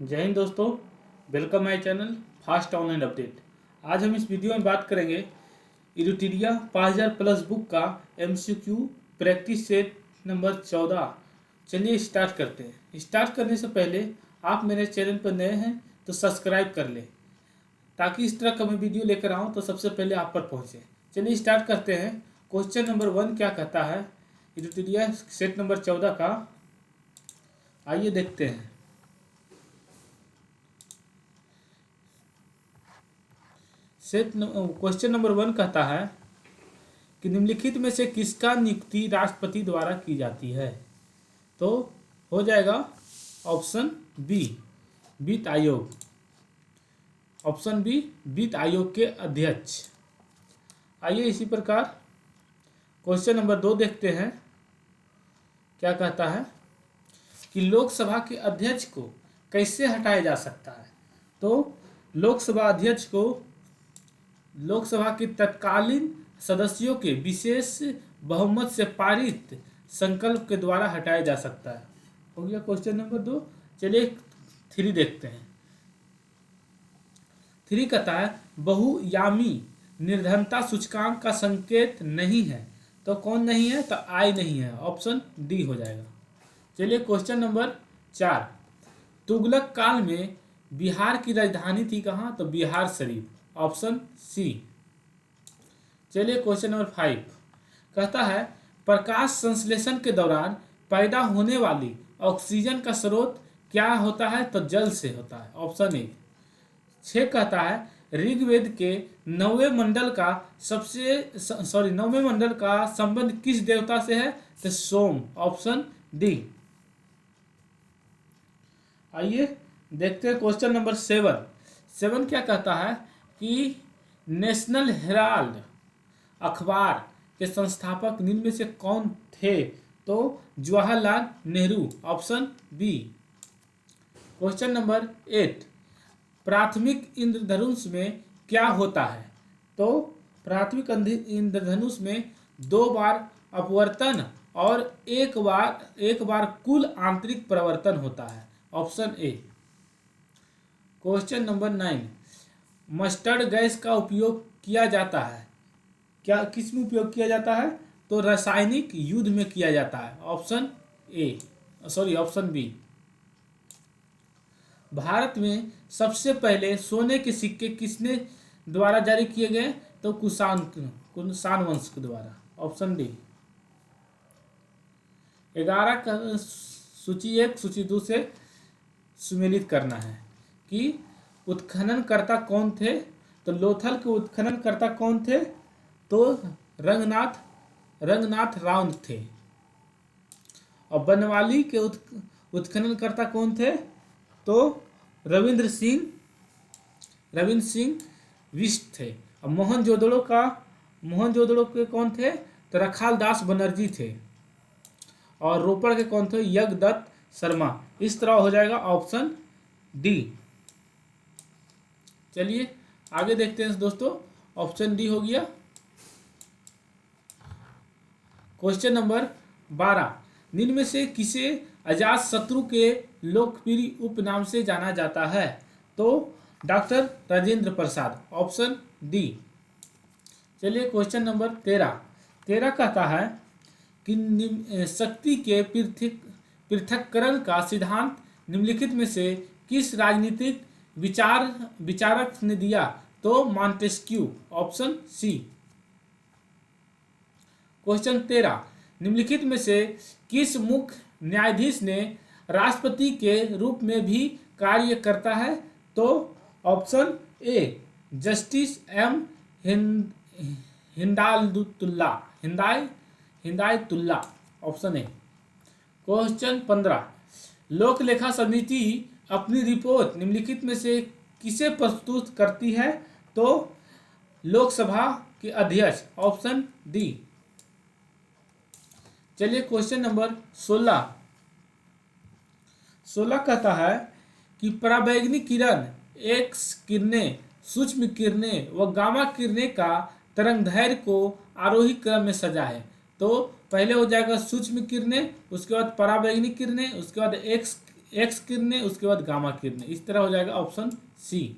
जय हिंद दोस्तों, welcome my channel fast online update. आज हम इस वीडियो में बात करेंगे इरिटिरिया 5000 प्लस बुक का एमसीक्यू प्रैक्टिस सेट नंबर 14। चलिए स्टार्ट करते हैं। स्टार्ट करने से पहले आप मेरे चैनल पर नए हैं तो सब्सक्राइब कर लें, ताकि इस तरह का मैं वीडियो लेकर आऊँ तो सबसे पहले आप पर पहुँचे। चलिए स्टार्ट करते हैं। क्वेश्चन नंबर 1 क्या कहता है इरिटिरिया सेट नंबर 14 का, आइए देखते हैं। क्वेश्चन नंबर 1 कहता है कि निम्नलिखित में से किसका नियुक्ति राष्ट्रपति द्वारा की जाती है। तो हो जाएगा ऑप्शन बी, वित्त आयोग। ऑप्शन बी, वित्त आयोग के अध्यक्ष। आइए इसी प्रकार क्वेश्चन नंबर 2 देखते हैं। क्या कहता है कि लोकसभा के अध्यक्ष को कैसे हटाया जा सकता है। तो लोकसभा अध्यक्ष को लोकसभा के तत्कालीन सदस्यों के विशेष बहुमत से पारित संकल्प के द्वारा हटाया जा सकता है। हो गया क्वेश्चन नंबर 2। चलिए 3 देखते हैं। 3 कहता है बहुयामी निर्धनता सूचकांक का संकेत नहीं है। तो कौन नहीं है? तो आई नहीं है। ऑप्शन डी हो जाएगा। चलिए क्वेश्चन नंबर 4, तुगलक काल में बिहार की राजधानी थी कहाँ? तो बिहार शरीफ। Option C. चलिए क्वेश्चन नंबर 5 कहता है प्रकाश संश्लेषण के दौरान पैदा होने वाली ऑक्सीजन का स्रोत क्या होता है? तो जल से होता है। Option A. 6 कहता है ऋग्वेद के 9वें मंडल का संबंध किस देवता से है? तो सोम। Option D. आइए देखते हैं क्वेश्चन नंबर 7 क्या कहता है कि नेशनल हेराल्ड अखबार के संस्थापक निम्न में से कौन थे? तो Jawaharlal Nehru. Option B. Question number 8, प्राथमिक इंद्रधनुष में क्या होता है? तो प्राथमिक इंद्रधनुष में 2 बार अपवर्तन और एक बार कुल आंतरिक परिवर्तन होता है। Option A. Question number 9, mustard gas का उपयोग किया जाता है। क्या किस में उपयोग किया जाता है? तो रासायनिक युद्ध में किया जाता है। Option B. भारत में सबसे पहले सोने के सिक्के किसने द्वारा जारी किए गए? तो कुषाण वंश के द्वारा। Option D. 11 का सूची 1 सूची 2 से सुमेलित करना है कि उत्खननकर्ता कौन थे। तो लोथल के उत्खननकर्ता कौन थे? तो रंगनाथ राउंड थे। और बनवाली के उत्खननकर्ता कौन थे? तो रविंद्र सिंह बिष्ट थे। और मोहनजोदड़ो के कौन थे? तो रखाल दास बनर्जी थे। और रोपड़ के कौन थे? यज्ञदत्त शर्मा। इस तरह हो जाएगा ऑप्शन डी। चलिए आगे देखते हैं दोस्तों। ऑप्शन डी हो गया। क्वेश्चन नंबर 12, निम्न में से किसे अजात शत्रु के लोकप्रिय उपनाम से जाना जाता है? तो doctor Rajendra Prasad. Option D. चलिए क्वेश्चन नंबर 13 कहता है कि शक्ति के पृथक्करण का सिद्धांत निम्नलिखित में से किस राजनीतिक विचारक ने दिया? तो मॉन्टेस्क्यू। Option C. क्वेश्चन 13, निम्नलिखित में से किस मुख्य न्यायाधीश ने राष्ट्रपति के रूप में भी कार्य करता है? तो option A, justice M Hidayatullah. Option A. Question 15, लोक लेखा समिति अपनी रिपोर्ट निम्नलिखित में से किसे प्रस्तुत करती है? तो लोकसभा के अध्यक्ष। Option D. चलिए क्वेश्चन नंबर 16 कहता है कि पराबैंगनी किरण, एक्स किरणें, सूक्ष्म किरणें व गामा किरणें का तरंगदैर्घ्य को आरोही क्रम में सजा है। तो पहले हो जाएगा सूक्ष्म किरणें, उसके बाद पराबैंगनी किरणें, उसके बाद एक्स किरणें, उसके बाद गामा किरणें, इस तरह हो जाएगा ऑप्शन सी।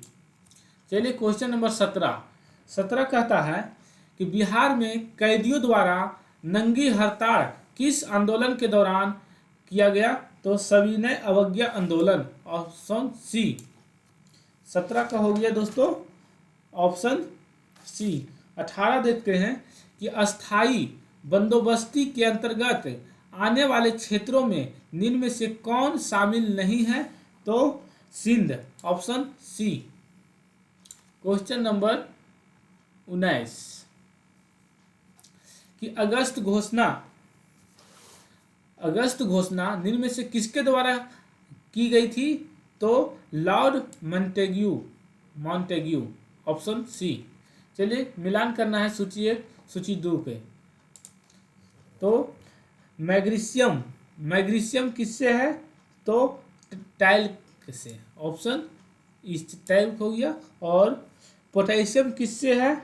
चलिए क्वेश्चन नंबर 17 कहता है कि बिहार में कैदियों द्वारा नंगी हड़ताल किस आंदोलन के दौरान किया गया? तो सविनय अवज्ञा आंदोलन, ऑप्शन सी। 17 का हो गया दोस्तों ऑप्शन सी। 18 देखते हैं कि अस्थाई बंदोबस्ती के अंतर्गत आने वाले क्षेत्रों में निम्न में से कौन शामिल नहीं है? तो Sindh, option C. Question number 19 कि अगस्त घोषणा निम्न में से किसके द्वारा की गई थी? तो लॉर्ड मॉन्टेग्यू, ऑप्शन सी। चलिए मिलान करना है सूची 1 सूची 2 पे। तो मैग्नीशियम किससे है? तो टाइल्क से, ऑप्शन इस टाइप हो गया। और पोटेशियम किससे है?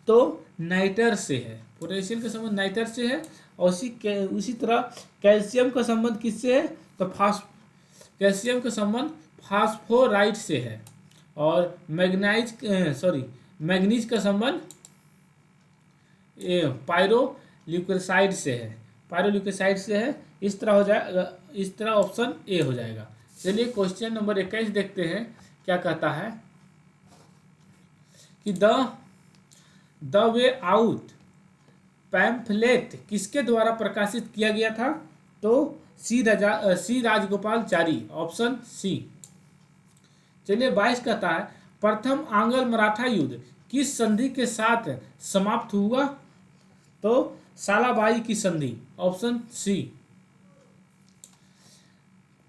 तो नाइटर से है, पोटेशियम का संबंध नाइटर से है। और उसी तरह कैल्शियम का संबंध किससे है? तो कैल्शियम का संबंध फास्फोराइट से है। और मैग्नीज का संबंध पायरोल्यूकोसाइड से है। इस तरह हो जाएगा, इस तरह ऑप्शन ए हो जाएगा। चलिए क्वेश्चन नंबर 21 देखते हैं क्या कहता है कि द वे आउट पैम्फलेट किसके द्वारा प्रकाशित किया गया था? तो सी राजगोपालचारी, ऑप्शन सी। चलिए 22 कहता है प्रथम आंग्ल मराठा युद्ध किस संधि के साथ समाप्त हुआ? तो सालाबाई की संधि, ऑप्शन सी।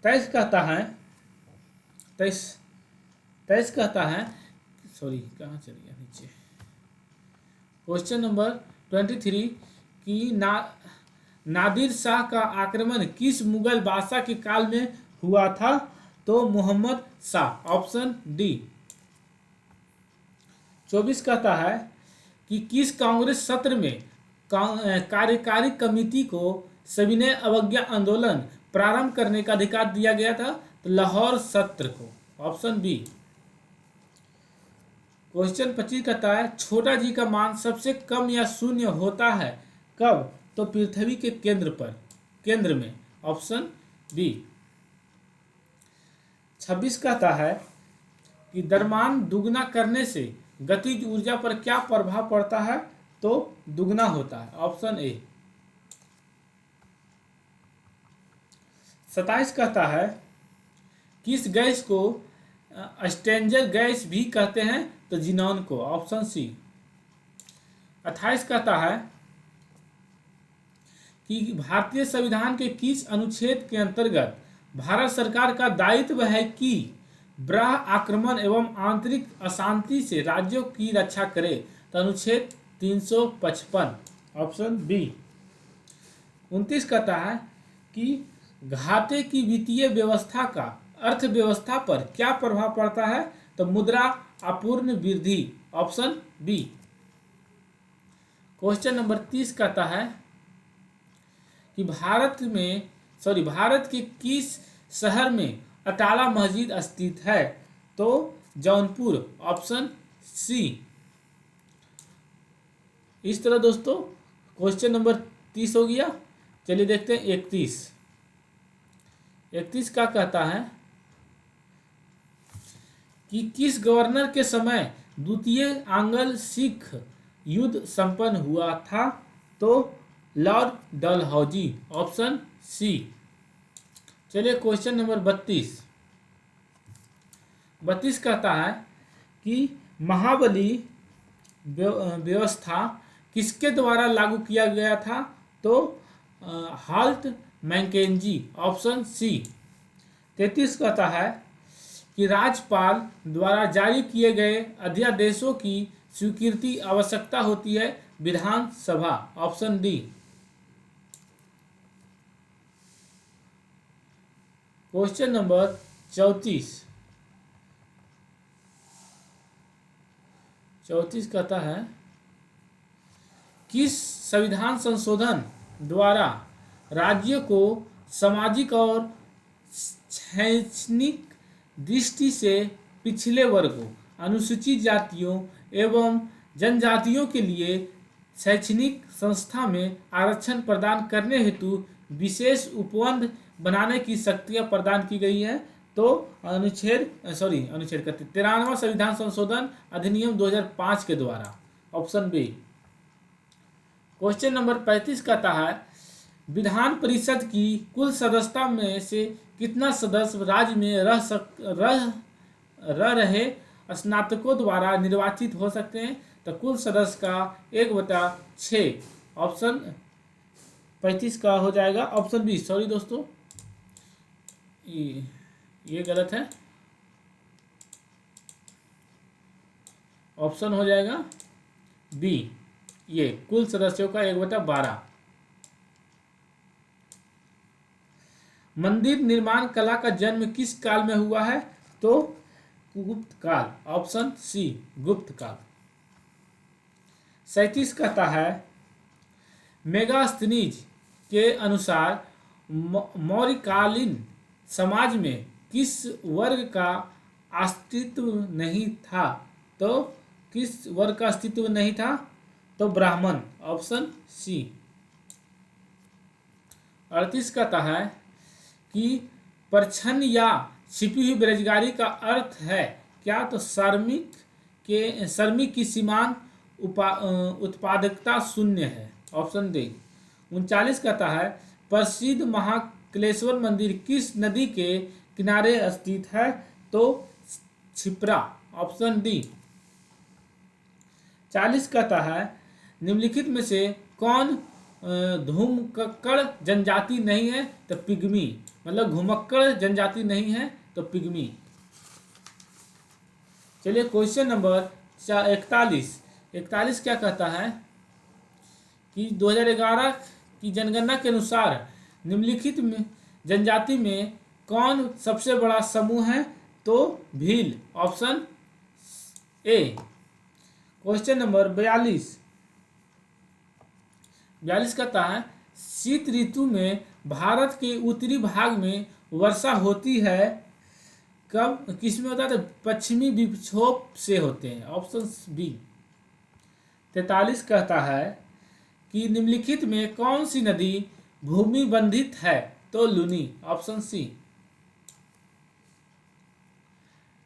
23 कहता है सॉरी कहाँ चल गया नीचे। क्वेश्चन नंबर 23 कि नादिर शाह का आक्रमण किस मुगल बादशाह के काल में हुआ था? तो मोहम्मद शाह, ऑप्शन डी। 24 कहता है कि किस कांग्रेस सत्र में कार्यकारी कमेटी को सविनय अवज्ञा आंदोलन प्रारंभ करने का अधिकार दिया गया था? तो लाहौर सत्र को, ऑप्शन बी। क्वेश्चन 25 कहता है छोटा जी का मान सबसे कम या शून्य होता है कब? तो पृथ्वी के केंद्र में, ऑप्शन बी। 26 कहता है कि द्रव्यमान दुगना करने से गतिज ऊर्जा पर क्या प्रभाव पड़ता है? तो दुगना होता है, ऑप्शन ए। 27 कहता है किस गैस को स्ट्रेंजर गैस भी कहते हैं? तो जिनॉन को, ऑप्शन सी। 28 कहता है कि भारतीय संविधान के किस अनुच्छेद के अंतर्गत भारत सरकार का दायित्व है कि बाह्य आक्रमण एवं आंतरिक अशांति से राज्यों की रक्षा करे? तो अनुच्छेद 355, ऑप्शन बी। 29 कहता है कि घाटे की वित्तीय व्यवस्था का अर्थव्यवस्था पर क्या प्रभाव पड़ता है? तो मुद्रा अपूर्ण वृद्धि, ऑप्शन बी। क्वेश्चन नंबर 30 कहता है कि भारत के किस शहर में अटाला मस्जिद स्थित है? तो जौनपुर, ऑप्शन सी। इस तरह दोस्तों क्वेश्चन नंबर 30 हो गया। चलिए देखते हैं 31 का कहता है कि किस गवर्नर के समय द्वितीय आंग्ल सिख युद्ध संपन्न हुआ था? तो लॉर्ड डलहौजी, ऑप्शन सी। चलिए क्वेश्चन नंबर 32 कहता है कि महाबली व्यवस्था किसके द्वारा लागू किया गया था? तो हाल्ट मैकेंजी, ऑप्शन सी। 33 कहता है कि राज्यपाल द्वारा जारी किए गए अध्यादेशों की स्वीकृति आवश्यकता होती है विधानसभा, ऑप्शन डी। क्वेश्चन नंबर 34 कहता है किस संविधान संशोधन द्वारा राज्य को सामाजिक और शैक्षणिक दृष्टि से पिछड़े वर्गों, अनुसूचित जातियों एवं जनजातियों के लिए शैक्षणिक संस्था में आरक्षण प्रदान करने हेतु विशेष उपबंध बनाने की शक्तियां प्रदान की गई है। तो अनुच्छेद 93वां संविधान संशोधन अधिनियम 2005 के द्वारा, ऑप्शन बी। क्वेश्चन नंबर 35 कहता है विधान परिषद की कुल सदस्यता में से कितना सदस्य राज्य में रह रहे स्नातकों द्वारा निर्वाचित हो सकते हैं? तो कुल सदस्य का 1/6, ऑप्शन 35 का हो जाएगा ऑप्शन बी। सॉरी दोस्तों, ये गलत है, ऑप्शन हो जाएगा बी, ये कुल सदस्यों का 1/12। मंदिर निर्माण कला का जन्म किस काल में हुआ है? तो गुप्त काल, ऑप्शन सी, गुप्त काल। 37 कहता है मेगास्थनीज के अनुसार मौर्यकालीन समाज में किस वर्ग का अस्तित्व नहीं था? तो किस वर्ग का अस्तित्व नहीं था? तो ब्राह्मण, ऑप्शन सी। 38 कहता है कि परछन या छिपी हुई बेरोजगारी का अर्थ है क्या? तो श्रमिक की सीमांत उत्पादकता शून्य है, ऑप्शन डी। 39 कहता है प्रसिद्ध महाकालेश्वर मंदिर किस नदी के किनारे स्थित है? तो क्षिप्रा, ऑप्शन डी। 40 कहता है निम्नलिखित में से कौन धूमक्कड़ जनजाति नहीं है? तो पिग्मी, मतलब घुमक्कड़ जनजाति नहीं है, तो पिग्मी। चलिए क्वेश्चन नंबर 41 क्या कहता है कि 2011 की जनगणना के अनुसार निम्नलिखित में जनजाति में कौन सबसे बड़ा समूह है? तो Bhil, option A. Question number 42 कहता है शीत ऋतु में भारत के उत्तरी भाग में वर्षा होती है कब, किसमें होता है? तो पश्चिमी विक्षोभ से होते हैं, ऑप्शन बी। 43 कहता है कि निम्नलिखित में कौन सी नदी भूमि बंधित है? तो लूनी, ऑप्शन सी।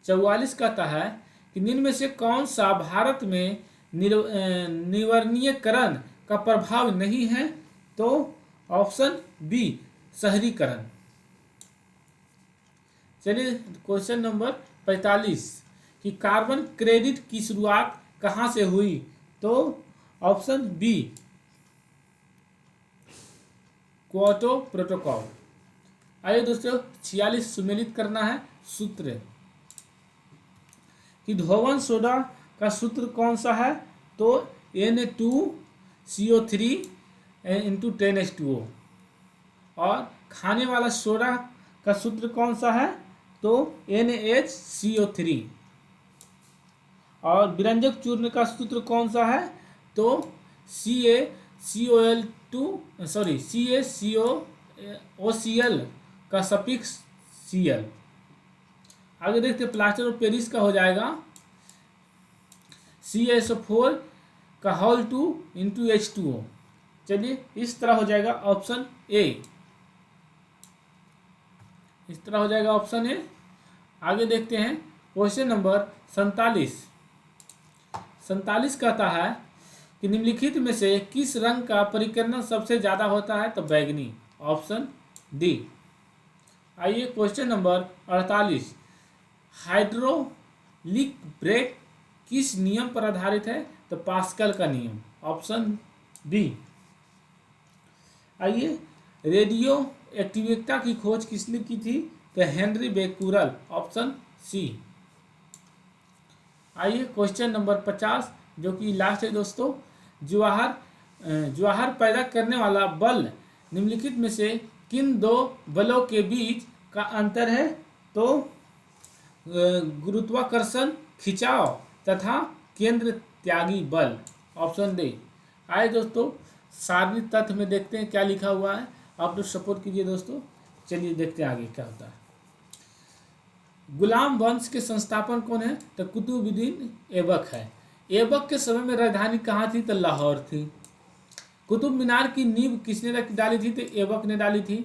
44 कहता है कि निम्न में से कौन सा भारत में निवर्णीकरण का प्रभाव नहीं है? तो ऑप्शन बी, शहरीकरण। चलिए क्वेश्चन नंबर 45 कि कार्बन क्रेडिट की शुरुआत कहाँ से हुई? तो ऑप्शन बी, क्योटो प्रोटोकॉल। आइए दोस्तों 46 सुमेलित करना है सूत्र कि धोवन सोडा का सूत्र कौन सा है? तो Na2CO3 × 10H2O। और खाने वाला सोडा का सूत्र कौन सा है? तो NaHCO3। और व्यंजक चूर्ण का सूत्र कौन सा है? तो CaCOCl का सफिक्स Cl। आगे देखते प्लास्टर ऑफ पेरिस का हो जाएगा CaSO4 का होल 2 × H2O। चलिए इस तरह हो जाएगा ऑप्शन ए, इस तरह हो जाएगा ऑप्शन ए। आगे देखते हैं क्वेश्चन नंबर 47 कहता है कि निम्नलिखित में से किस रंग का परिकर्णन सबसे ज्यादा होता है? तो बैगनी, ऑप्शन डी। आइए क्वेश्चन नंबर 48 हाइड्रोलिक ब्रेक किस नियम पर आधारित है? तो पास्कल का नियम, ऑप्शन बी। आइए रेडियो एक्टिविटी की खोज किसने की थी? तो हेनरी बेक्यूरेल, ऑप्शन सी। आइए क्वेश्चन नंबर 50 जो कि लास्ट है दोस्तों, ज्वार पैदा करने वाला बल निम्नलिखित में से किन दो बलों के बीच का अंतर है? तो गुरुत्वाकर्षण खिंचाव तथा केंद्र त्यागी बल, ऑप्शन डी। आए दोस्तों सारणी तथ्य में देखते हैं क्या लिखा हुआ है, आप लोग सपोर्ट कीजिए दोस्तों। चलिए देखते हैं आगे क्या होता है। गुलाम वंश के संस्थापक कौन है? तो कुतुबुद्दीन ऐबक है। ऐबक के समय में राजधानी कहाँ थी? तो लाहौर थी। कुतुब मीनार की नींव किसने डाली थी? तो ऐबक ने डाली थी।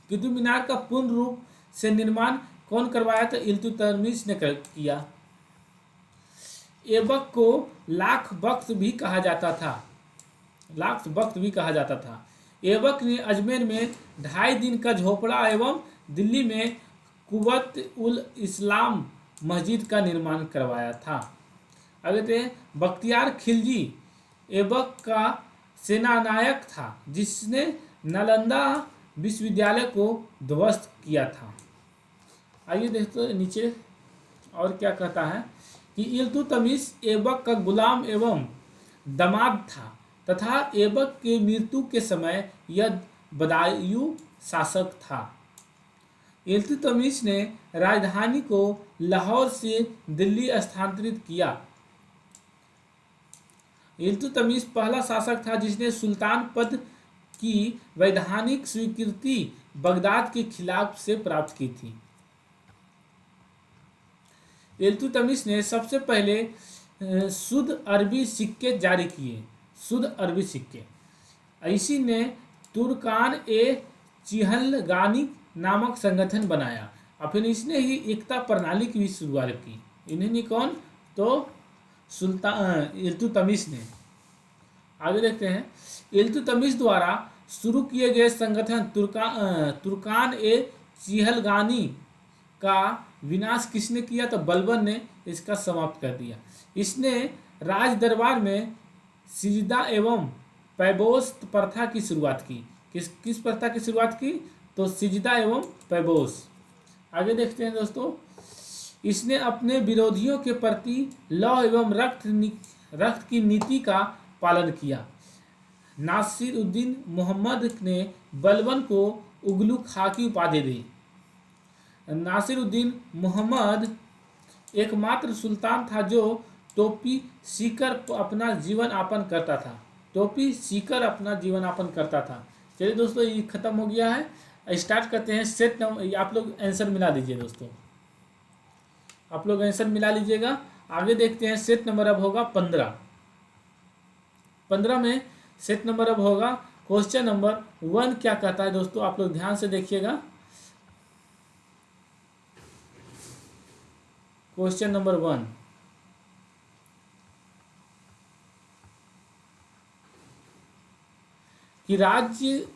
कुतुब मीनार का पूर्ण रूप से निर्माण कौन करवाया? तो इल्तुतमिश ने किया। ऐबक को लाख वक्त भी कहा जाता था। लाख वक्त भी कहा जाता था। ऐबक ने अजमेर में 2.5 दिन का झोपड़ा एवं दिल्ली में कुव्वत उल इस्लाम मस्जिद का निर्माण करवाया था। अगले थे बख्तियार खिलजी ऐबक का सेनानायक था जिसने नालंदा विश्वविद्यालय को ध्वस्त किया था। आइए देखते नीचे और क्या कहता है कि इल्तुतमिश ऐबक का गुलाम एवं दामाद था तथा ऐबक के मृत्यु के समय यह बदायूं शासक था। इल्तुतमिश ने राजधानी को लाहौर से दिल्ली स्थानांतरित किया। इल्तुतमिश पहला शासक था जिसने सुल्तान पद की वैधानिक स्वीकृति बगदाद के खिलाफ से प्राप्त की थी। इल्तुतमिश ने सबसे पहले शुद्ध अरबी सिक्के जारी किए। शुद्ध अरबी सिक्के। इसी ने तुर्कान ए चिहलगानी नामक संगठन बनाया और फिर इसने ही एकता प्रणाली की भी शुरुआत की। इन्हें कौन? तो सुल्तान इल्तुतमिश ने। आगे देखते हैं इल्तुतमिश द्वारा शुरू किए गए संगठन तुर्कान ए चिहलगानी का विनाश किसने किया? तो बलबन ने इसका समाप्त कर दिया। इसने राज दरबार में सिजदा एवं पैबोस प्रथा की शुरुआत की। किस प्रथा की शुरुआत की? तो सिजदा एवं पैबोस। आगे देखते हैं दोस्तों इसने अपने विरोधियों के प्रति लौ एवं रक्त की नीति का पालन किया। नासिरुद्दीन मोहम्मद ने बलबन को उगलू खां की उपाधि दी। नासिरुद्दीन मोहम्मद एकमात्र सुल्तान था जो टोपी सीकर अपना जीवन यापन करता था। टोपी सीकर अपना जीवन यापन करता था। चलिए दोस्तों ये खत्म हो गया है। स्टार्ट करते हैं सेट नंबर। आप लोग आंसर मिला लीजिए दोस्तों, आप लोग आंसर मिला लीजिएगा। आगे देखते हैं सेट नंबर अब होगा 15। 15 में सेट नंबर अब होगा क्वेश्चन नंबर 1 क्या कहता है दोस्तों, आप लोग ध्यान से देखिएगा। क्वेश्चन नंबर 1 कि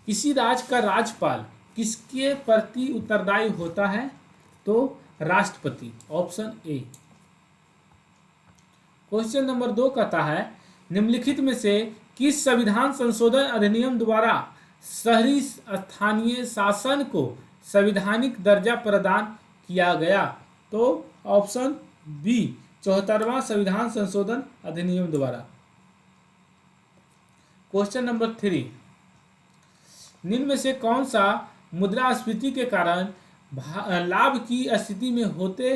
किसी राज्य का राज्यपाल किसके प्रति उत्तरदायी होता है? तो राष्ट्रपति। Option A. क्वेश्चन नंबर 2 कहता है निम्नलिखित में से किस संविधान संशोधन अधिनियम द्वारा शहरी स्थानीय शासन को संवैधानिक दर्जा प्रदान किया गया? तो ऑप्शन बी 74वां संविधान संशोधन अधिनियम द्वारा। क्वेश्चन नंबर 3 निम्न में से कौन सा मुद्रास्फीति के कारण लाभ की स्थिति में होते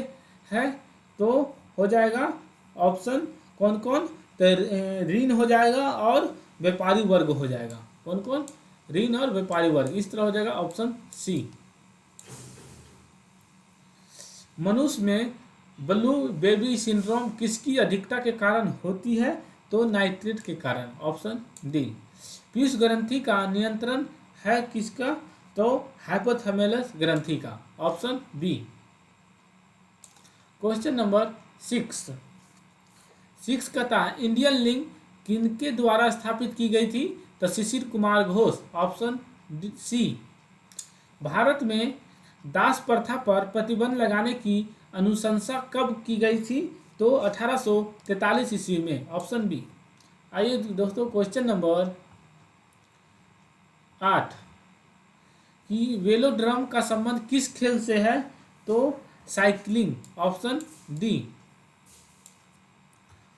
हैं? तो हो जाएगा ऑप्शन कौन कौन? तो ऋण हो जाएगा और व्यापारी वर्ग हो जाएगा। कौन कौन? ऋण और व्यापारी वर्ग। इस तरह हो जाएगा ऑप्शन सी। मनुष्य में ब्लू बेबी सिंड्रोम किसकी अधिकता के कारण होती है? तो नाइट्रेट के कारण। Option D. पीयूष ग्रंथि का नियंत्रण है किसका? तो हाइपोथैलेमस ग्रंथि का। Option B. क्वेश्चन नंबर 6 कहता है इंडियन लिंक किनके द्वारा स्थापित की गई थी? तो शिशिर कुमार घोष। Option C. भारत में दास प्रथा पर प्रतिबंध लगाने की अनुशंसा कब की गई थी? तो 1843 ईस्वी में। Option B. आइए दोस्तों क्वेश्चन नंबर 8 कि वेलोड्रम का संबंध किस खेल से है? तो cycling. Option D.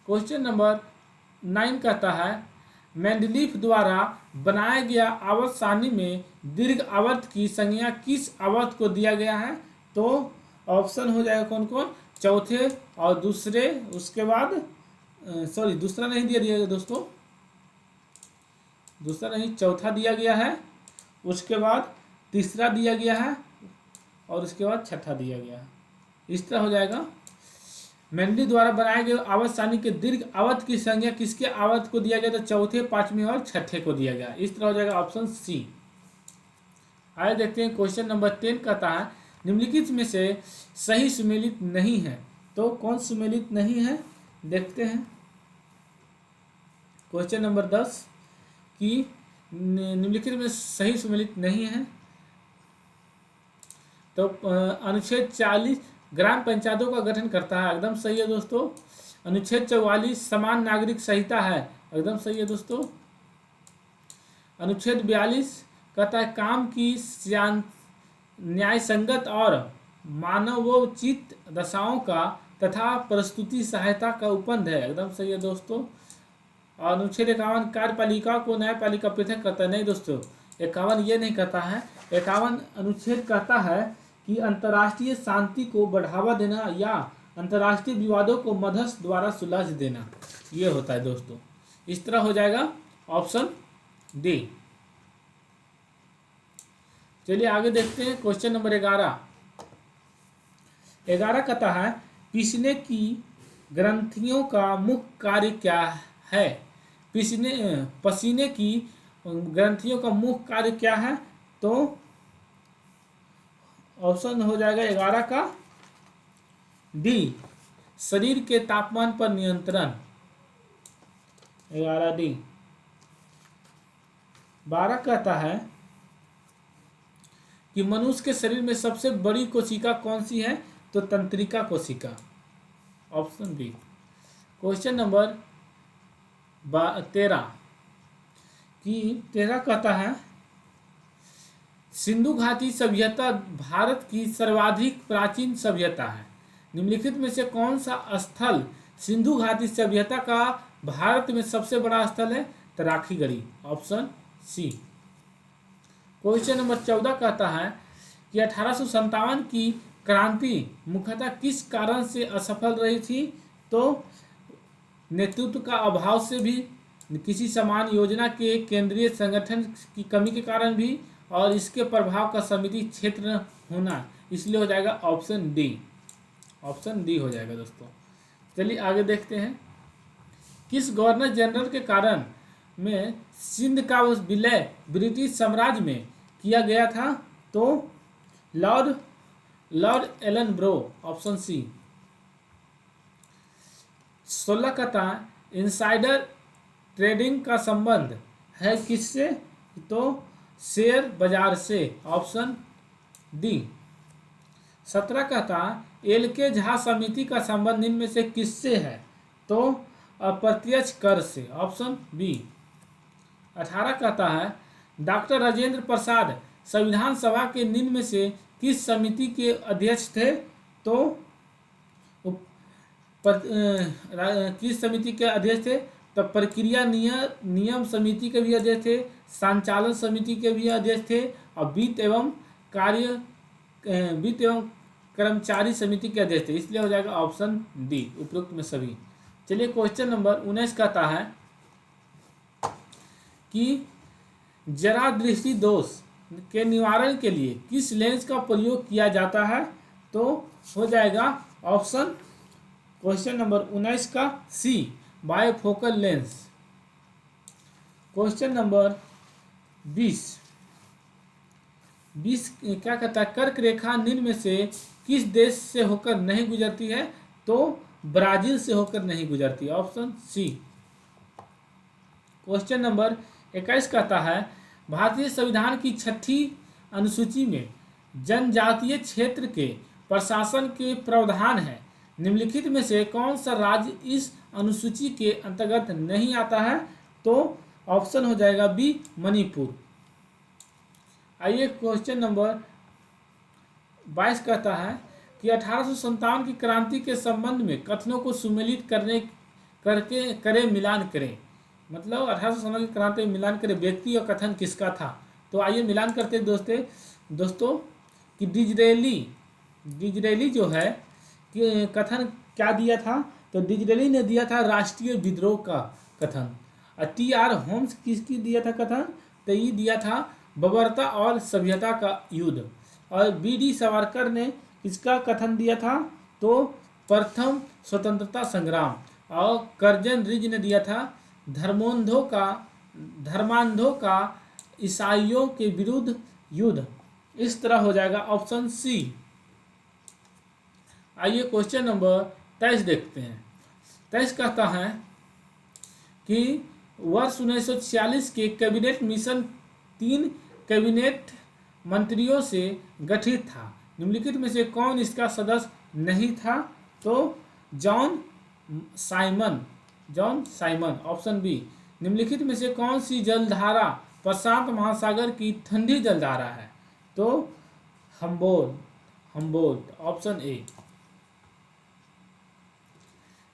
Question number 9 कहता है मेंडलीफ द्वारा बनाया गया आवर्त सारणी में दीर्घ आवर्त की संज्ञा किस आवर्त को दिया गया है? तो ऑप्शन हो जाएगा कौन कौन? चौथे और दूसरे, उसके बाद सॉरी दूसरा नहीं दिया गया दोस्तों, दूसरा नहीं, चौथा दिया गया है, उसके बाद तीसरा दिया गया है और उसके बाद छठा दिया गया। इस तरह हो जाएगा। मेंडली द्वारा बनाए गए आवत सारणी के दीर्घ आवत की संख्या किसके आवत को दिया गया? तो चौथे, पांचवें और छठे को दिया गया। इस तरह हो जाएगा ऑप्शन सी। आगे देखते हैं क्वेश्चन नंबर 10 कहता है निम्नलिखित में से सही सुमेलित नहीं है। तो कौन सुमेलित नहीं है देखते हैं। क्वेश्चन नंबर 10 कि निम्नलिखित में सही सुमेलित नहीं है। तो अनुच्छेद 40 ग्राम पंचायतों का गठन करता है, एकदम सही है दोस्तों। अनुच्छेद 44 समान नागरिक संहिता है, एकदम सही है दोस्तों। अनुच्छेद 42 कहता है काम की न्याय संगत और मानवोचित दशाओं का तथा प्रस्तुति सहायता का उपबंध है, एकदम सही है दोस्तों। और अनुच्छेद 51 कार्यपालिका को न्यायपालिका पृथक करता है, नहीं दोस्तों 51 ये नहीं कहता है। 51 अनुच्छेद कहता है कि अंतर्राष्ट्रीय शांति को बढ़ावा देना या अंतर्राष्ट्रीय विवादों को मध्यस्थ द्वारा सुलझा देना, ये होता है दोस्तों। इस तरह हो जाएगा ऑप्शन डी। चलिए आगे देखते हैं क्वेश्चन नंबर 11 कहता है पीसने की ग्रंथियों का मुख्य कार्य क्या है? पसीने की ग्रंथियों का मुख्य कार्य क्या है? तो ऑप्शन हो जाएगा 11 का डी, शरीर के तापमान पर नियंत्रण, 11 डी। 12 कहता है कि मनुष्य के शरीर में सबसे बड़ी कोशिका कौन सी है? तो तंत्रिका कोशिका, ऑप्शन बी। क्वेश्चन नंबर 13 कहता है सिंधु घाटी सभ्यता भारत की सर्वाधिक प्राचीन सभ्यता है। निम्नलिखित में से कौन सा स्थल सिंधु घाटी सभ्यता का भारत में सबसे बड़ा स्थल है? तराखीगढ़ी, ऑप्शन सी। क्वेश्चन नंबर 14 कहता है कि 1857 की क्रांति मुख्यतः किस कारण से असफल रही थी? तो नेतृत्व का अभाव से भी, किसी समान योजना के केंद्रीय संगठन की कमी के कारण भी, और इसके प्रभाव का समिति क्षेत्र होना, इसलिए हो जाएगा ऑप्शन डी। ऑप्शन डी हो जाएगा दोस्तों। चलिए आगे देखते हैं किस गवर्नर जनरल के कारण में सिंध का विलय ब्रिटिश साम्राज्य में किया गया था? तो लॉर्ड एलनब्रो, ऑप्शन सी। 16 कहता इनसाइडर ट्रेडिंग का संबंध है किससे? तो शेयर बाजार से, ऑप्शन डी। 17 कहता एल के झा समिति का संबंध निम्न में से किससे है? तो अप्रत्यक्ष कर से, ऑप्शन बी। 18 कहता है डॉक्टर राजेंद्र प्रसाद संविधान सभा के निम्न में से किस समिति के अध्यक्ष थे? तो किस समिति के अध्यक्ष थे? तो प्रक्रिया नियम समिति के भी अध्यक्ष थे, संचालन समिति के भी अध्यक्ष थे, और वित्त एवं कर्मचारी समिति के अध्यक्ष थे, इसलिए हो जाएगा ऑप्शन डी, उपरोक्त में सभी। चलिए क्वेश्चन नंबर 19 कहता है कि जरा दृष्टि दोष के निवारण के लिए किस लेंस का प्रयोग किया जाता है? तो हो जाएगा ऑप्शन क्वेश्चन नंबर 19 का सी, बायोफोकल लेंस। क्वेश्चन नंबर 20 क्या कहता है कर्क रेखा निम्न में से किस देश से होकर नहीं गुजरती है? तो ब्राजील से होकर नहीं गुजरती, ऑप्शन सी। क्वेश्चन नंबर 21 कहता है भारतीय संविधान की 6ठी अनुसूची में जनजातीय क्षेत्र के प्रशासन के प्रावधान है। निम्नलिखित में से कौन सा राज्य इस अनुसूची के अंतर्गत नहीं आता है? तो ऑप्शन हो जाएगा बी, मणिपुर। आइए क्वेश्चन नंबर 22 कहता है कि 1857 की क्रांति के संबंध में कथनों को सुमेलित करे मिलान करें। मतलब 1857 की क्रांति में मिलान करें, व्यक्ति और कथन किसका था? तो आइए मिलान करते हैं दोस्तों कि डिजरेली जो है कि कथन क्या दिया था? तो डिजरेली ने दिया था राष्ट्रीय विद्रोह का कथन। और टी.आर. होम्स किसकी दिया था कथन? तो ये दिया था बर्बरता और सभ्यता का युद्ध। और बी डी सावरकर ने किसका कथन दिया था? तो प्रथम स्वतंत्रता संग्राम। और कर्जन रिज ने दिया था धर्मांधों का ईसाइयों के विरुद्ध युद्ध। इस तरह हो जाएगा ऑप्शन सी। आइए क्वेश्चन नंबर 23 देखते हैं। 23 कहता है कि वर्ष 1946 के कैबिनेट मिशन 3 कैबिनेट मंत्रियों से गठित था। निम्नलिखित में से कौन इसका सदस्य नहीं था? तो जॉन साइमन ऑप्शन बी। निम्नलिखित में से कौन सी जलधारा प्रशांत महासागर की ठंडी जलधारा है? तो हम्बोल्ट ऑप्शन ए।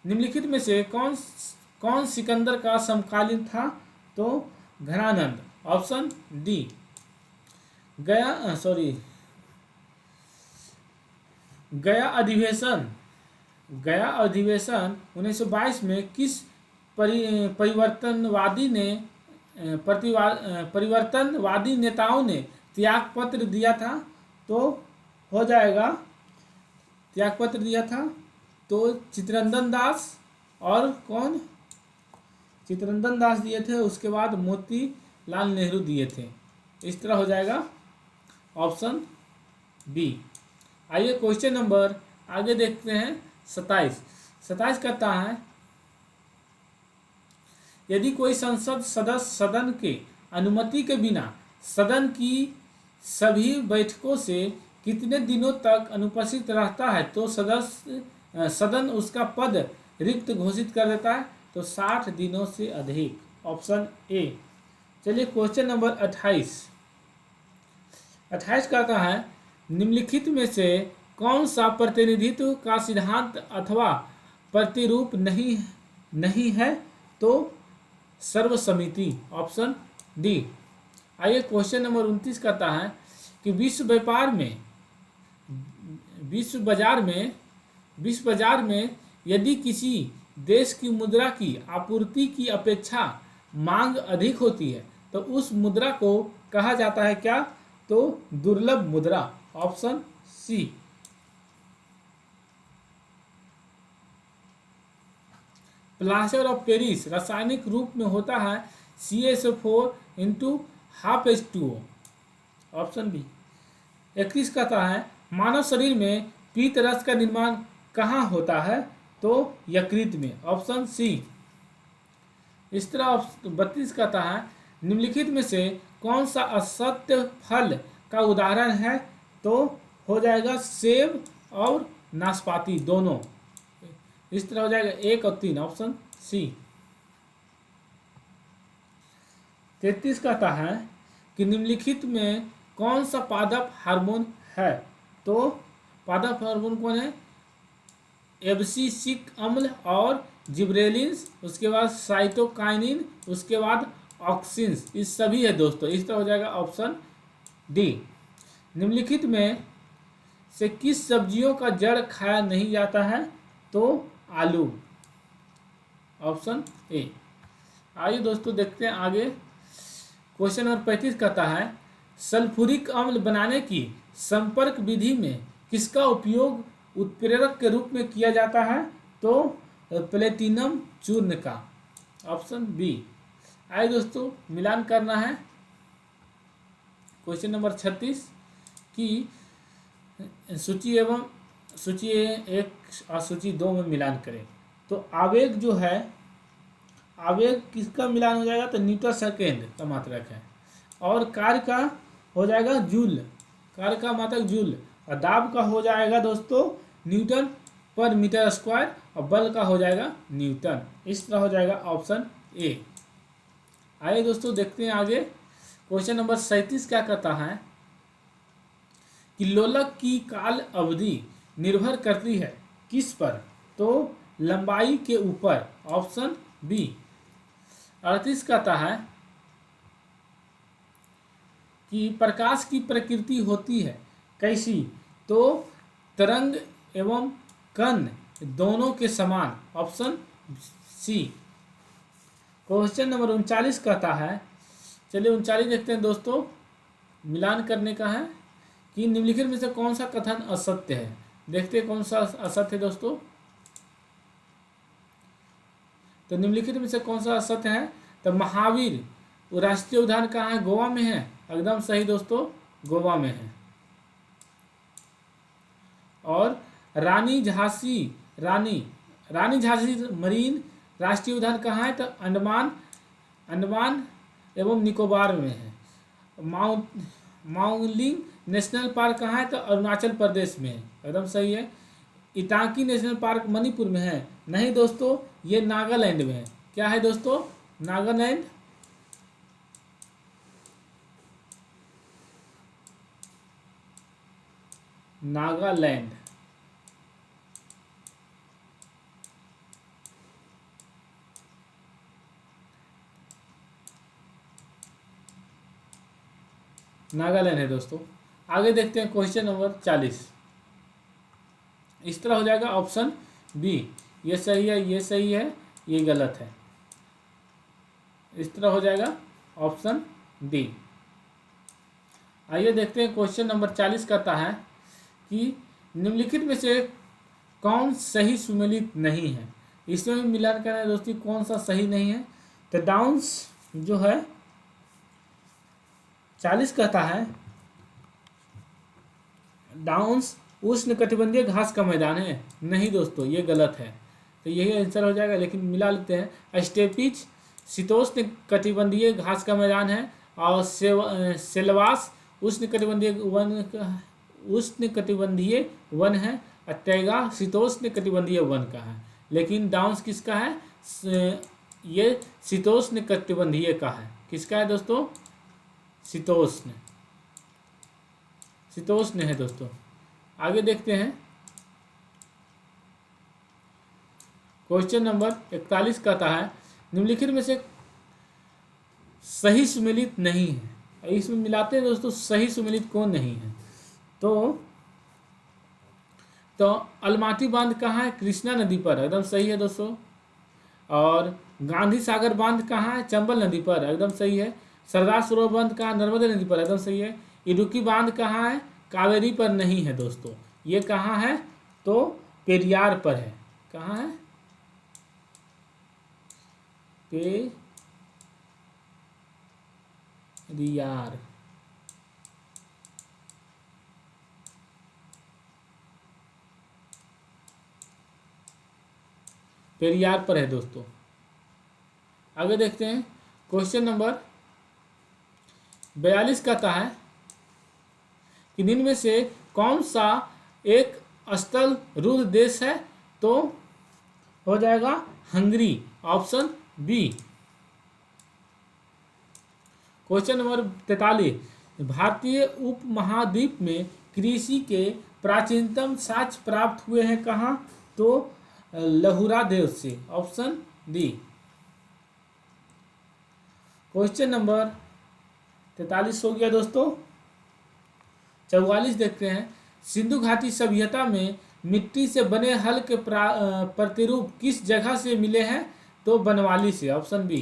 निम्नलिखित में से कौन सिकंदर का समकालीन था? तो घनानंद ऑप्शन डी। गया अधिवेशन 1922 में किस परिवर्तनवादी नेताओं ने त्यागपत्र दिया था? तो हो जाएगा त्यागपत्र दिया था तो चित्तरंजन दास और कौन? चित्तरंजन दास दिए थे, उसके बाद मोतीलाल नेहरू दिए थे। इस तरह हो जाएगा ऑप्शन बी। आइए क्वेश्चन नंबर आगे देखते हैं 27 कहता है यदि कोई संसद सदस्य सदन के अनुमति के बिना सदन की सभी बैठकों से कितने दिनों तक अनुपस्थित रहता है तो सदन उसका पद रिक्त घोषित कर देता है? तो 60 दिनों से अधिक ऑप्शन ए। चलिए क्वेश्चन नंबर 28 कहता है निम्नलिखित में से कौन सा प्रतिनिधित्व का सिद्धांत अथवा प्रतिरूप नहीं है? तो सर्वसम्मति ऑप्शन डी। आइए क्वेश्चन नंबर 29 कहता है कि विश्व बाजार में यदि किसी देश की मुद्रा की आपूर्ति की अपेक्षा मांग अधिक होती है तो उस मुद्रा को कहा जाता है क्या? तो दुर्लभ मुद्रा option C. Plaster of Paris रासायनिक रूप में होता है CaSO4 ऑप्शन बी। 31 कहता है मानव शरीर में पीत रस का निर्माण कहाँ होता है? तो यकृत में ऑप्शन सी। इस तरह 32 कहता है निम्नलिखित में से कौन सा असत्य फल का उदाहरण है? तो हो जाएगा सेब और नाशपाती दोनों। इस तरह हो जाएगा 1 और 3 ऑप्शन सी। 33 कहता है कि निम्नलिखित में कौन सा पादप हार्मोन है? तो पादप हार्मोन कौन है? एब्सिसिक अम्ल और जिब्रेलिन्स, उसके बाद साइटोकाइनिन, उसके बाद ऑक्सिन्स, इस सभी है दोस्तों। इस तरह हो जाएगा ऑप्शन डी। निम्नलिखित में से किस सब्जियों का जड़ खाया नहीं जाता है? तो आलू ऑप्शन ए। आइए दोस्तों देखते हैं आगे। क्वेश्चन नंबर 35 कहता है सल्फ्यूरिक अम्ल बनाने की संपर्क विधि में किसका उपयोग उत्प्रेरक के रूप में किया जाता है? तो प्लेटिनम चूर्ण का ऑप्शन बी। आइए दोस्तों मिलान करना है क्वेश्चन नंबर 36 की सूची 1 और सूची 2 में मिलान करें। तो आवेग जो है, आवेग किसका मिलान हो जाएगा? तो न्यूटन सेकेंड का मात्रक है। और कार्य का हो जाएगा जूल, कार्य का मात्रक जूल। और दाब का हो जाएगा दोस्तों न्यूटन पर मीटर स्क्वायर। और बल का हो जाएगा न्यूटन। इस तरह हो जाएगा ऑप्शन ए। आइए दोस्तों देखते हैं आगे। क्वेश्चन नंबर 37 क्या कहता है कि लोलक की काल अवधि निर्भर करती है किस पर? तो लंबाई के ऊपर ऑप्शन बी। 38 कहता है कि प्रकाश की प्रकृति होती है कैसी? तो तरंग एवं कण दोनों के समान ऑप्शन सी। क्वेश्चन नंबर 39 कहता है, चलिए 39 देखते हैं दोस्तों, मिलान करने का है कि निम्नलिखित में से कौन सा कथन असत्य है। देखते हैं कौन सा असत्य है दोस्तों। तो निम्नलिखित में से कौन सा असत्य है। तो महावीर राष्ट्रीय उद्यान कहाँ है, गोवा में है। एकदम सही दोस्तों, गोवा में है। और रानी झांसी मरीन राष्ट्रीय उद्यान कहाँ है। तो अंडमान एवं निकोबार में है। माउलिंग नेशनल पार्क कहाँ है। तो अरुणाचल प्रदेश में है। एकदम सही है। इटांकी नेशनल पार्क मणिपुर में है। नहीं दोस्तों, ये नागालैंड में है। क्या है दोस्तों, नागालैंड। नागालैंड। नागालैंड है दोस्तों। आगे देखते हैं क्वेश्चन नंबर 40। इस तरह हो जाएगा ऑप्शन बी। ये सही है, ये सही है, ये गलत है। इस तरह हो जाएगा ऑप्शन डी। आइए देखते हैं क्वेश्चन नंबर 40 कहता है कि निम्नलिखित में से कौन सही सुमेलित नहीं है। इसमें मिलान करना है दोस्तों, कौन सा सही नहीं है। तो डाउन्स जो है 40 कहता है डाउन्स उष्णकटिबंधीय घास का मैदान है। नहीं दोस्तों, ये गलत है। तो यही आंसर हो जाएगा, लेकिन मिला लेते हैं। स्टेपिज शीतोष्ण कटिबंधीय घास का मैदान है। और सेलवास उष्णकटिबंधीय वन है। और टैगा शीतोष्ण कटिबंधीय वन का है। लेकिन डाउन्स किसका है, ये शीतोष्ण कटिबंधीय का है। किसका है दोस्तों, शीतोष्ण है दोस्तों। आगे देखते हैं क्वेश्चन नंबर 41 कहता है निम्नलिखित में से सही सुमेलित नहीं है। इसमें मिलाते हैं दोस्तों, सही सुमेलित कौन नहीं है। तो अलमाटी बांध कहाँ है, कृष्णा नदी पर। एकदम सही है दोस्तों। और गांधी सागर बांध कहाँ है, चंबल नदी पर। एकदम सही है। सरदार सरोवर बांध कहाँ, नर्मदा नदी पर। एकदम सही है। इडुक्की बांध कहाँ है, कावेरी पर नहीं है दोस्तों। ये कहाँ है, तो पेरियार पर है। कहाँ है, पेरियार। पेरियार पर है दोस्तों। आगे देखते हैं क्वेश्चन नंबर 42 कहता है कि निम्न में से कौन सा एक स्थल रुद्र देश है। तो हो जाएगा Hungary, option B. Question number 43 भारतीय उपमहाद्वीप में कृषि के प्राचीनतम साक्ष्य प्राप्त हुए हैं कहाँ। तो लहुरा देश से, ऑप्शन डी। क्वेश्चन नंबर 43 हो गया दोस्तों। 44 देखते हैं सिंधु घाटी सभ्यता में मिट्टी से बने हल के प्रतिरूप किस जगह से मिले हैं। तो बनवाली से, ऑप्शन बी।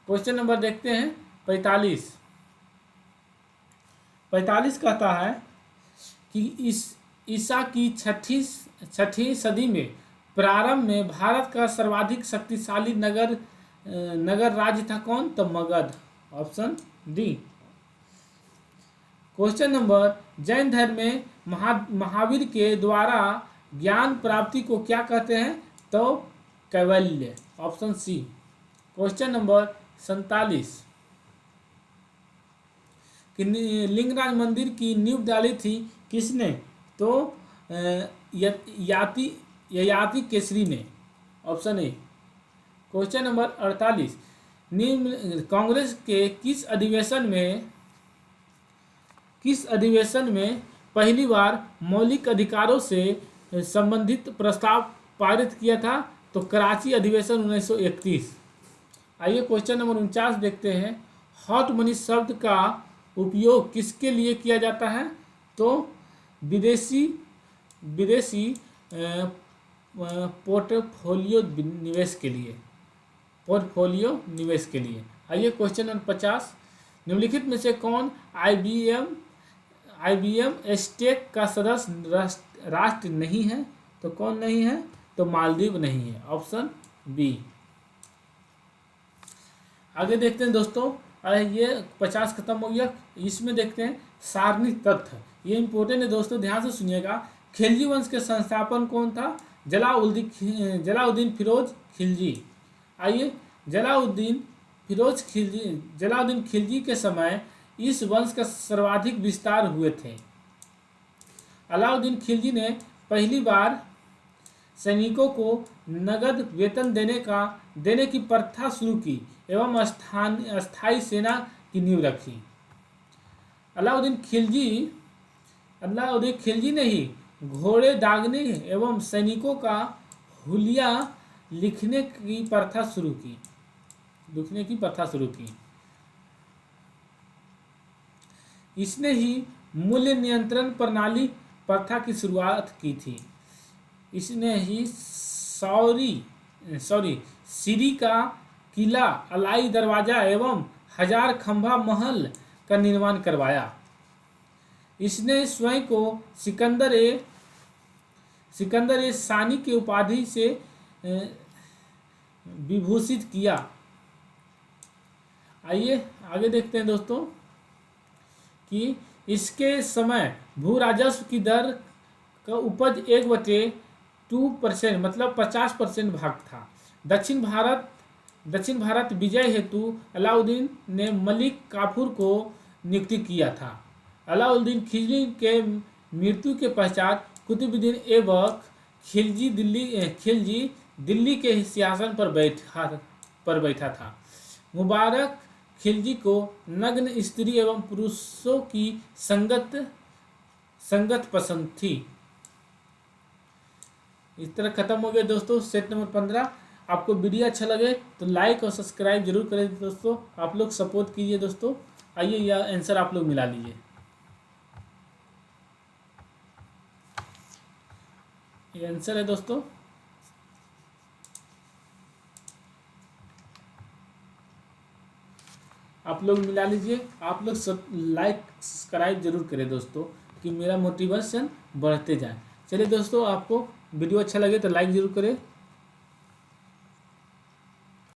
क्वेश्चन नंबर देखते हैं 45 कहता है कि ईसा की छठी सदी में प्रारंभ में भारत का सर्वाधिक शक्तिशाली नगर राज्य था कौन। तो Magadh, option D. Question number Jain धर्म में महावीर के द्वारा ज्ञान प्राप्ति को क्या कहते हैं। तो कैवल्य, ऑप्शन सी। क्वेश्चन नंबर 47 कि लिंगराज मंदिर की नींव डाली थी किसने। तो ययाति केसरी ने, option A. Question number 48 Congress के किस अधिवेशन में पहली बार मौलिक अधिकारों से संबंधित प्रस्ताव पारित किया था। तो कराची अधिवेशन 1931। आइए क्वेश्चन नंबर 49 देखते हैं हॉट मनी शब्द का उपयोग किसके लिए किया जाता है। तो विदेशी पोर्टफोलियो निवेश के लिए। आइए क्वेश्चन नंबर 50 निम्नलिखित में से कौन IBM एस्टेक का सदस्य राष्ट्र नहीं है। तो कौन नहीं है? तो मालदीव नहीं है, ऑप्शन बी। आगे देखते हैं दोस्तों, ये 50 खत्म हो गया। इसमें देखते हैं सारणी तथ्य, ये इंपॉर्टेंट है दोस्तों, ध्यान से सुनिएगा। खिलजी वंश के संस्थापन कौन था? जलाउद्दीन फिरोज खिलजी। आइए, जलाउद्दीन खिलजी के समय इस वंश का सर्वाधिक विस्तार हुए थे। अलाउद्दीन खिलजी ने पहली बार सैनिकों को नगद वेतन देने की प्रथा शुरू की एवं अस्थायी सेना की नींव रखी। अलाउद्दीन खिलजी ने ही घोड़े दागने एवं सैनिकों का हुलिया लिखने की प्रथा शुरू की। इसने ही मूल्य नियंत्रण प्रणाली प्रथा की शुरुआत की थी। इसने ही सीरी का किला, अलाई दरवाजा एवं 1000 खंभा महल का निर्माण करवाया। इसने स्वयं को सिकंदर ए सानी की उपाधि से विभूषित किया। आइए आगे देखते हैं दोस्तों कि इसके समय भू राजस्व की दर का उपज 1/2% मतलब 50% भाग था। दक्षिण भारत विजय हेतु अलाउद्दीन ने मलिक काफूर को नियुक्ति किया था। अलाउद्दीन खिलजी के मृत्यु के पश्चात कुतुबुद्दीन ऐबक खिलजी दिल्ली के सिंहासन पर बैठा था। मुबारक खिलजी को नग्न स्त्री एवं पुरुषों की संगत पसंद थी। इस तरह खत्म हो गया दोस्तों सेट नंबर 15। आपको वीडियो अच्छा लगे तो लाइक और सब्सक्राइब जरूर करें दोस्तों, आप लोग सपोर्ट कीजिए दोस्तों। आइए यह आंसर आप लोग मिला लीजिए। ये आंसर है दोस्तों। आप लोग मिला लीजिए। आप लोग सब लाइक सब्सक्राइब जरूर करें दोस्तों, कि मेरा मोटिवेशन बढ़ते जाए। चलिए दोस्तों, आपको वीडियो अच्छा लगे तो लाइक जरूर करें।